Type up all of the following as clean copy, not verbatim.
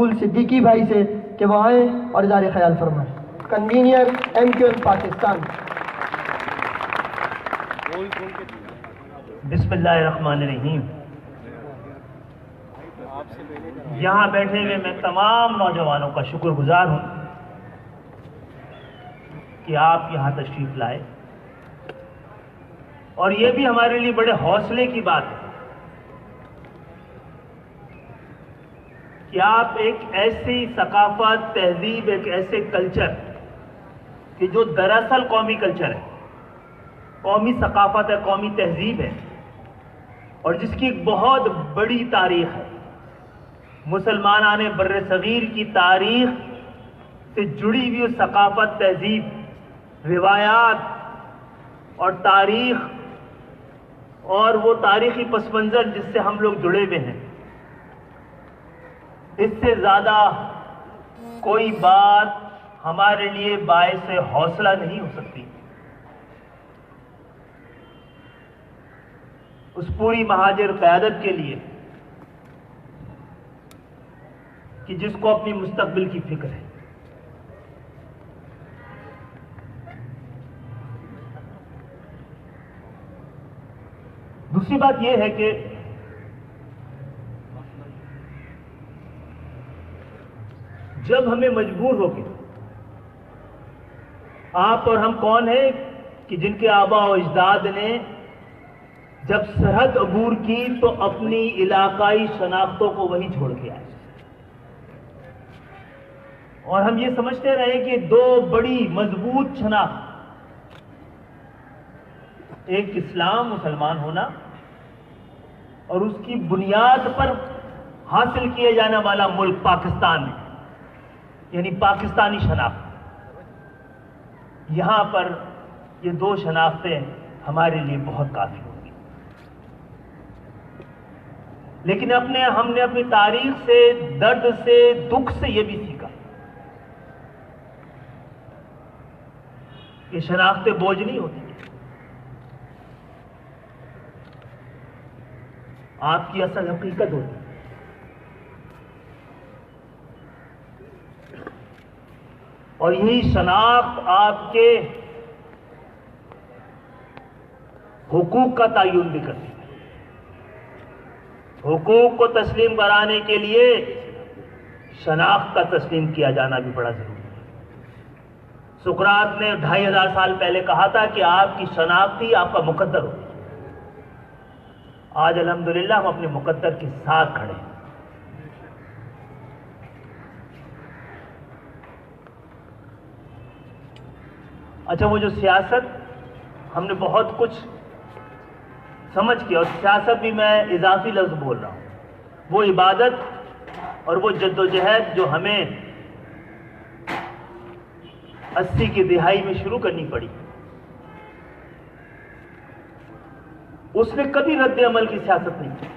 مقبول صدیقی بھائی سے کہ وہ آئیں اور اظہار خیال فرمائیں. Convener MQM Pakistan. بسم اللہ الرحمن الرحیم. یہاں بیٹھے ہوئے میں تمام نوجوانوں کا شکر گزار ہوں کہ آپ یہاں تشریف لائے، اور یہ بھی ہمارے لیے بڑے حوصلے کی بات ہے کہ آپ ایک ایسی ثقافت، تہذیب، ایک ایسے کلچر کہ جو دراصل قومی کلچر ہے، قومی ثقافت ہے، قومی تہذیب ہے، اور جس کی ایک بہت بڑی تاریخ ہے. مسلمانان بر صغیر کی تاریخ سے جڑی ہوئی ثقافت، تہذیب، روایات اور تاریخ، اور وہ تاریخی پس منظر جس سے ہم لوگ جڑے ہوئے ہیں، اس سے زیادہ کوئی بات ہمارے لیے باعث حوصلہ نہیں ہو سکتی. اس پوری مہاجر قیادت کے لیے کہ جس کو اپنی مستقبل کی فکر ہے. دوسری بات یہ ہے کہ جب ہمیں مجبور ہو کے، آپ اور ہم کون ہیں کہ جن کے آبا و اجداد نے جب سرحد عبور کی تو اپنی علاقائی شناختوں کو وہیں چھوڑ کے آئے، اور ہم یہ سمجھتے رہے کہ دو بڑی مضبوط شناخت، ایک اسلام، مسلمان ہونا، اور اس کی بنیاد پر حاصل کیا جانے والا ملک پاکستان، یعنی پاکستانی شناخت. یہاں پر یہ دو شناختیں ہمارے لیے بہت کافی ہوں گی. لیکن ہم نے اپنی تاریخ سے، درد سے، دکھ سے یہ بھی سیکھا کہ شناختیں بوجھ نہیں ہوتی. آپ کی اصل حقیقت ہوتی ہے. اور یہی شناخت آپ کے حقوق کا تعین بھی کرتی ہے. حقوق کو تسلیم کرانے کے لیے شناخت کا تسلیم کیا جانا بھی بڑا ضروری ہے. سقراط نے 2500 سال پہلے کہا تھا کہ آپ کی شناخت ہی آپ کا مقدر ہوتی ہے. آج الحمدللہ ہم اپنے مقدر کے ساتھ کھڑے ہیں. اچھا، وہ جو سیاست، ہم نے بہت کچھ سمجھ کے، اور سیاست بھی میں اضافی لفظ بول رہا ہوں، وہ عبادت اور وہ جد و جہد جو ہمیں 80 کی دہائی میں شروع کرنی پڑی، اس نے کبھی رد عمل کی سیاست نہیں کی.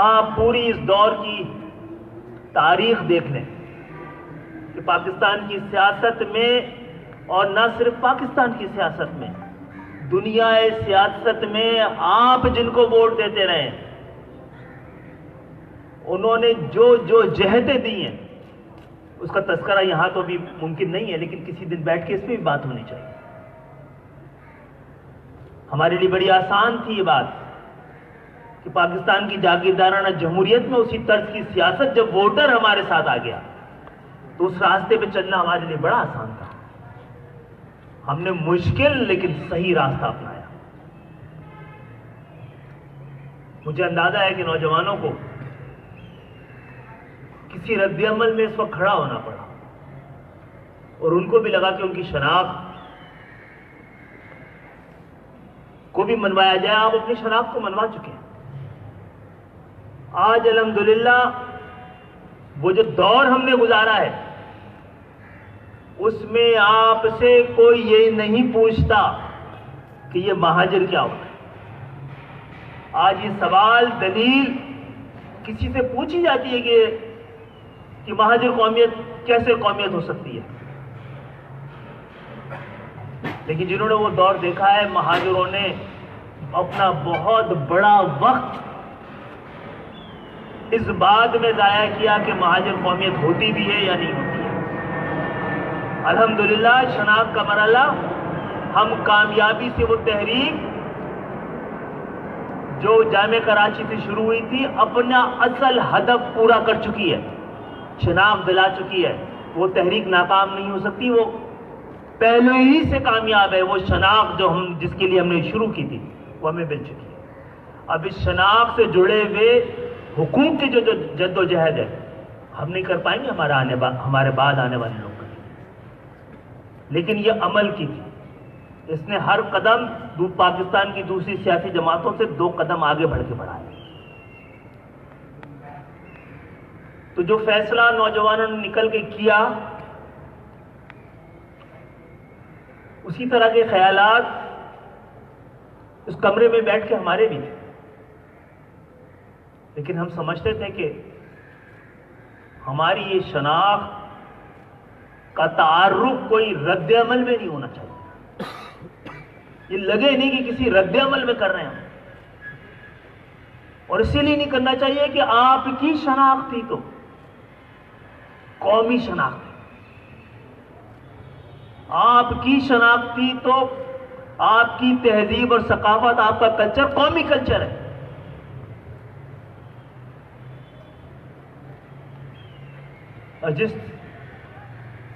آپ پوری اس دور کی تاریخ دیکھ لیں کہ پاکستان کی سیاست میں، اور نہ صرف پاکستان کی سیاست میں، دنیا سیاست میں آپ جن کو ووٹ دیتے رہے، انہوں نے جو جہتیں دی ہیں، اس کا تذکرہ یہاں تو بھی ممکن نہیں ہے، لیکن کسی دن بیٹھ کے اس پہ بھی بات ہونی چاہیے. ہمارے لیے بڑی آسان تھی یہ بات کہ پاکستان کی جاگیردارانہ جمہوریت میں اسی طرز کی سیاست، جب ووٹر ہمارے ساتھ آ گیا تو اس راستے پہ چلنا ہمارے لیے بڑا آسان تھا. ہم نے مشکل لیکن صحیح راستہ اپنایا. مجھے اندازہ ہے کہ نوجوانوں کو کسی رد عمل میں اس وقت کھڑا ہونا پڑا، اور ان کو بھی لگا کہ ان کی شناخت کو بھی منوایا جائے. آپ اپنی شناخت کو منوا چکے ہیں. آج الحمدللہ وہ جو دور ہم نے گزارا ہے، اس میں آپ سے کوئی یہ نہیں پوچھتا کہ یہ مہاجر کیا ہوتا ہے. آج یہ سوال، دلیل کسی سے پوچھی جاتی ہے کہ مہاجر قومیت کیسے قومیت ہو سکتی ہے. لیکن جنہوں نے وہ دور دیکھا ہے، مہاجروں نے اپنا بہت بڑا وقت اس بات میں ضائع کیا کہ مہاجر قومیت ہوتی بھی ہے یا نہیں ہوتی ہے۔ الحمدللہ شناخت کا مرحلہ ہم کامیابی سے وہ تحریک جو جامعہ کراچی سے شروع ہوئی تھی اپنا اصل ہدف پورا کر چکی ہے، شناخت دلا چکی ہے۔ وہ تحریک ناکام نہیں ہو سکتی، وہ پہلے ہی سے کامیاب ہے۔ وہ شناخت جو جس کے لیے ہم نے شروع کی تھی وہ ہمیں مل چکی ہے۔ اب اس شناخت سے جڑے ہوئے حقوق کی جو جد و جہد ہے ہم نہیں کر پائیں گے، ہمارے بعد آنے والے لوگ کریں گے، لیکن یہ عمل کی تھی۔ اس نے ہر قدم پاکستان کی دوسری سیاسی جماعتوں سے 2 قدم آگے بڑھ کے بڑھایا۔ تو جو فیصلہ نوجوانوں نے نکل کے کیا، اسی طرح کے خیالات اس کمرے میں بیٹھ کے ہمارے بھی تھے، لیکن ہم سمجھتے تھے کہ ہماری یہ شناخت کا تعارف کوئی رد عمل میں نہیں ہونا چاہیے، یہ لگے نہیں کہ کسی رد عمل میں کر رہے ہیں ہم، اور اسی لیے نہیں کرنا چاہیے کہ آپ کی شناخت تھی تو قومی شناخت تھی، آپ کی شناخت تھی تو آپ کی تہذیب اور ثقافت، آپ کا کلچر قومی کلچر ہے۔ اور جس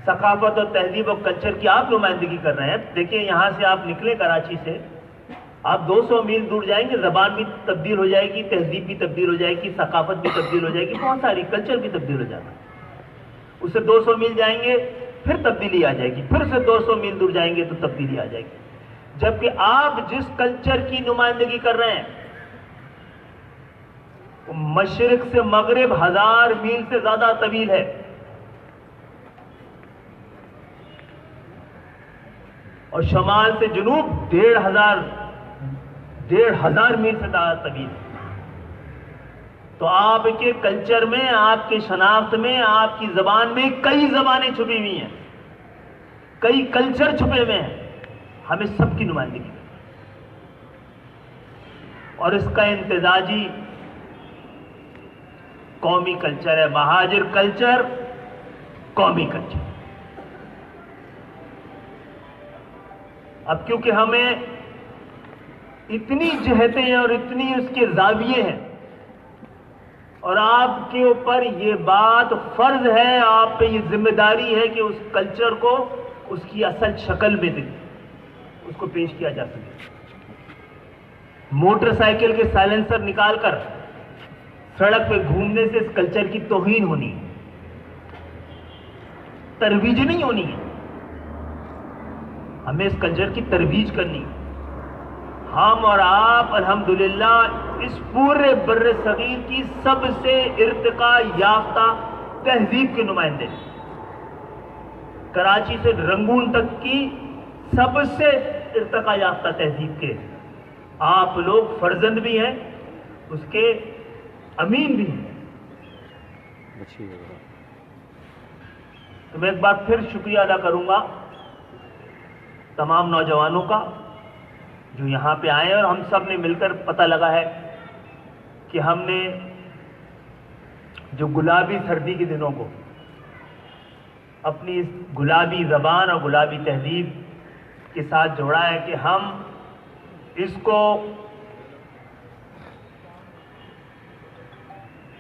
ثقافت اور تہذیب اور کلچر کی آپ نمائندگی کر رہے ہیں، دیکھیں یہاں سے آپ نکلے کراچی سے، آپ 200 میل دور جائیں گے، زبان بھی تبدیل ہو جائے گی، تہذیب بھی تبدیل ہو جائے گی، ثقافت بھی تبدیل ہو جائے گی، بہت ساری کلچر بھی تبدیل ہو جائے گا۔ اس سے 200 میل جائیں گے پھر تبدیلی آ جائے گی، پھر سے 200 میل دور جائیں گے تو تبدیلی آ جائے گی۔ جبکہ آپ جس کلچر کی نمائندگی کر رہے ہیں وہ مشرق سے مغرب 1000 میل سے زیادہ طویل ہے، اور شمال سے جنوب 1500 میل سے زیادہ طویل ہے۔ تو آپ کے کلچر میں، آپ کی شناخت میں، آپ کی زبان میں کئی زبانیں چھپی ہوئی ہیں، کئی کلچر چھپے ہوئے ہیں، ہمیں سب کی نمائندگی کریں، اور اس کا امتزاجی قومی کلچر ہے، مہاجر کلچر، قومی کلچر۔ اب کیونکہ ہمیں اتنی جہتیں ہیں اور اتنی اس کے زاویے ہیں، اور آپ کے اوپر یہ بات فرض ہے، آپ پہ یہ ذمہ داری ہے کہ اس کلچر کو اس کی اصل شکل میں دیں، اس کو پیش کیا جا سکے۔ موٹر سائیکل کے سائلنسر نکال کر سڑک پہ گھومنے سے اس کلچر کی توہین ہونی ہے، ترویج نہیں ہونی ہے۔ ہمیں اس کلچر کی ترویج کرنی ہے۔ ہم اور آپ الحمدللہ اس پورے بر صغیر کی سب سے ارتقاء یافتہ تہذیب کے نمائندے، کراچی سے رنگون تک کی سب سے ارتقاء یافتہ تہذیب کے آپ لوگ فرزند بھی ہیں، اس کے امین بھی ہیں۔ تو میں ایک بار پھر شکریہ ادا کروں گا تمام نوجوانوں کا جو یہاں پہ آئے، اور ہم سب نے مل کر پتہ لگا ہے کہ ہم نے جو گلابی سردی کے دنوں کو اپنی اس گلابی زبان اور گلابی تہذیب کے ساتھ جوڑا ہے کہ ہم اس کو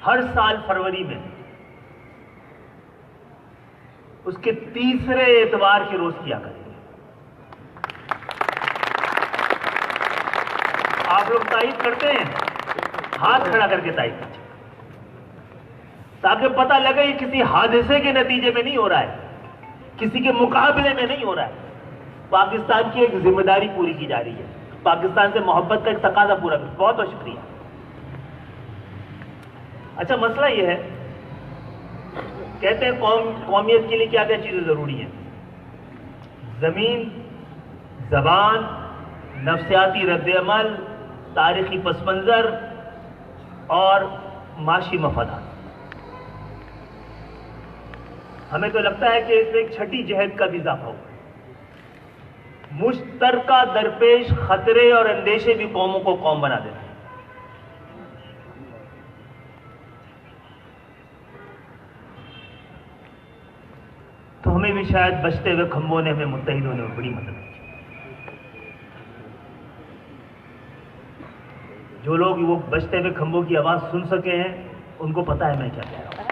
ہر سال فروری میں اس کے تیسرے اتوار کے روز کیا کریں گے۔ آپ لوگ تائید کرتے ہیں؟ ہاتھ کھڑا کر کے تائید کیجیے تاکہ پتہ لگے یہ کسی حادثے کے نتیجے میں نہیں ہو رہا ہے، کسی کے مقابلے میں نہیں ہو رہا ہے، پاکستان کی ایک ذمہ داری پوری کی جا رہی ہے، پاکستان سے محبت کا ایک تقاضا پورا کر۔ بہت بہت شکریہ۔ اچھا، مسئلہ یہ ہے، کہتے ہیں قومیت کے لیے کیا کیا چیزیں ضروری ہیں؟ زمین، زبان، نفسیاتی رد عمل، تاریخی پس منظر اور معاشی مفادات۔ ہمیں تو لگتا ہے کہ اس میں ایک چھٹی جہد کا بھی اضافہ ہوا، مشترکہ درپیش خطرے اور اندیشے بھی قوموں کو قوم بنا دیتے ہیں۔ شاید بجتے ہوئے کھمبوں نے ہمیں متحد ہونے میں بڑی مدد کی. جو لوگ وہ بجتے ہوئے کھمبوں کی آواز سن سکے ہیں ان کو پتہ ہے میں کیا کہہ رہا ہوں.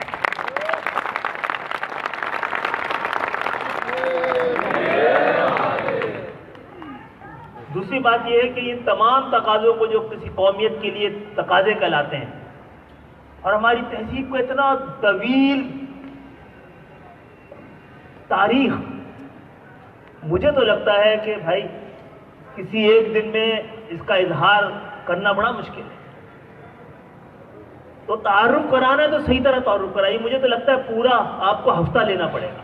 دوسری بات یہ ہے کہ ان تمام تقاضوں کو جو کسی قومیت کے لیے تقاضے کہلاتے ہیں اور ہماری تہذیب کو اتنا طویل تاریخ، مجھے تو لگتا ہے کہ بھائی کسی ایک دن میں اس کا اظہار کرنا بڑا مشکل ہے. تو تعارف کرانا ہے تو صحیح طرح تعارف کرائیے. مجھے تو لگتا ہے پورا آپ کو ہفتہ لینا پڑے گا.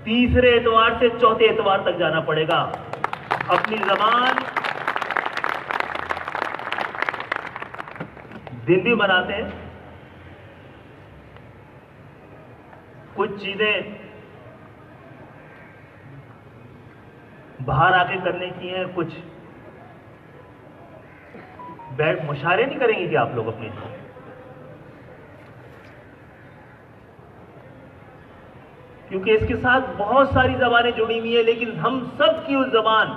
تیسرے اتوار سے چوتھے اتوار تک جانا پڑے گا. اپنی زبان دن بھی بناتے ہیں. کچھ چیزیں باہر آ کے کرنے کی ہیں, کچھ بیٹھ مشاعرے نہیں کریں گے کہ آپ لوگ اپنے کیونکہ اس کے ساتھ بہت ساری زبانیں جڑی ہوئی ہیں, لیکن ہم سب کی اس زبان,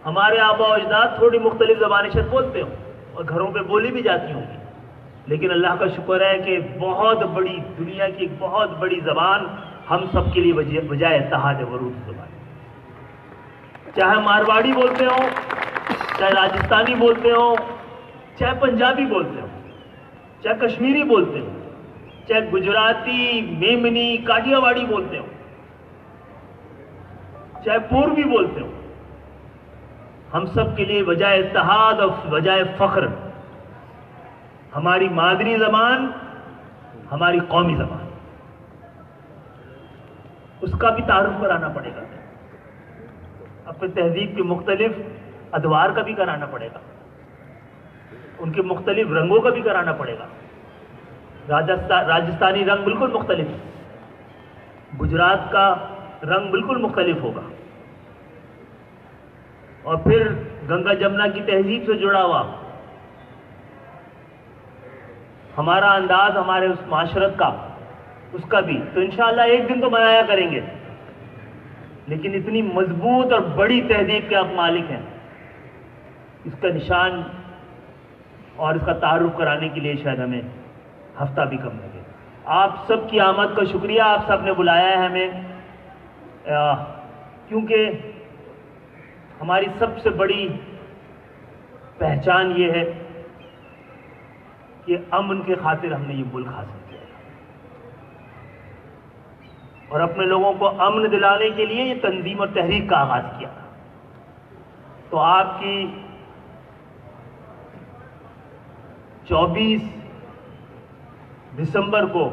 ہمارے آبا و اجداد تھوڑی مختلف زبانیں شاید بولتے ہوں اور گھروں پہ بولی بھی جاتی ہوں گی, لیکن اللہ کا شکر ہے کہ بہت بڑی دنیا کی ایک بہت بڑی زبان ہم سب کے لیے وجہ اتحاد ہے, ورود زبان. چاہے مارواڑی بولتے ہوں, چاہے راجستھانی بولتے ہوں, چاہے پنجابی بولتے ہوں, چاہے کشمیری بولتے ہوں, چاہے گجراتی, میمنی, کاٹیا واڑی بولتے ہوں, چاہے پوربی بولتے ہوں, ہم سب کے لیے وجہ اتحاد اور وجہ فخر ہماری مادری زبان, ہماری قومی زبان. اس کا بھی تعارف کرانا پڑے گا, اپنے تہذیب کے مختلف ادوار کا بھی کرانا پڑے گا, ان کے مختلف رنگوں کا بھی کرانا پڑے گا. راجستھانی رنگ بالکل مختلف ہے, گجرات کا رنگ بالکل مختلف ہوگا, اور پھر گنگا جمنا کی تہذیب سے جڑا ہوا ہمارا انداز, ہمارے اس معاشرت کا, اس کا بھی. تو انشاءاللہ ایک دن تو منایا کریں گے, لیکن اتنی مضبوط اور بڑی تہذیب کے آپ مالک ہیں, اس کا نشان اور اس کا تعارف کرانے کے لیے شاید ہمیں ہفتہ بھی کم لگے. آپ سب کی آمد کا شکریہ, آپ سب نے بلایا ہے ہمیں, کیونکہ ہماری سب سے بڑی پہچان یہ ہے کہ امن کے خاطر ہم نے یہ ملک حاصل کیا اور اپنے لوگوں کو امن دلانے کے لیے یہ تنظیم اور تحریک کا آغاز کیا. تو آپ کی 24 دسمبر کو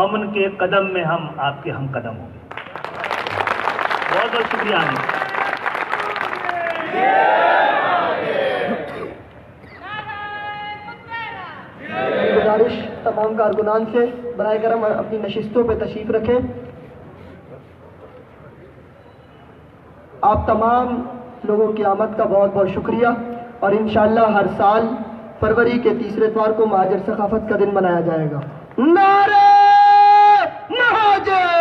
امن کے قدم میں ہم آپ کے ہم قدم ہوں گے. بہت بہت شکریہ. گزارش تمام کارکنان سے برائے کرم اپنی نشستوں پہ تشریف رکھیں. آپ تمام لوگوں کی آمد کا بہت بہت شکریہ, اور انشاءاللہ ہر سال فروری کے تیسرے اتوار کو مہاجر ثقافت کا دن منایا جائے گا. نعرہ مہاجر!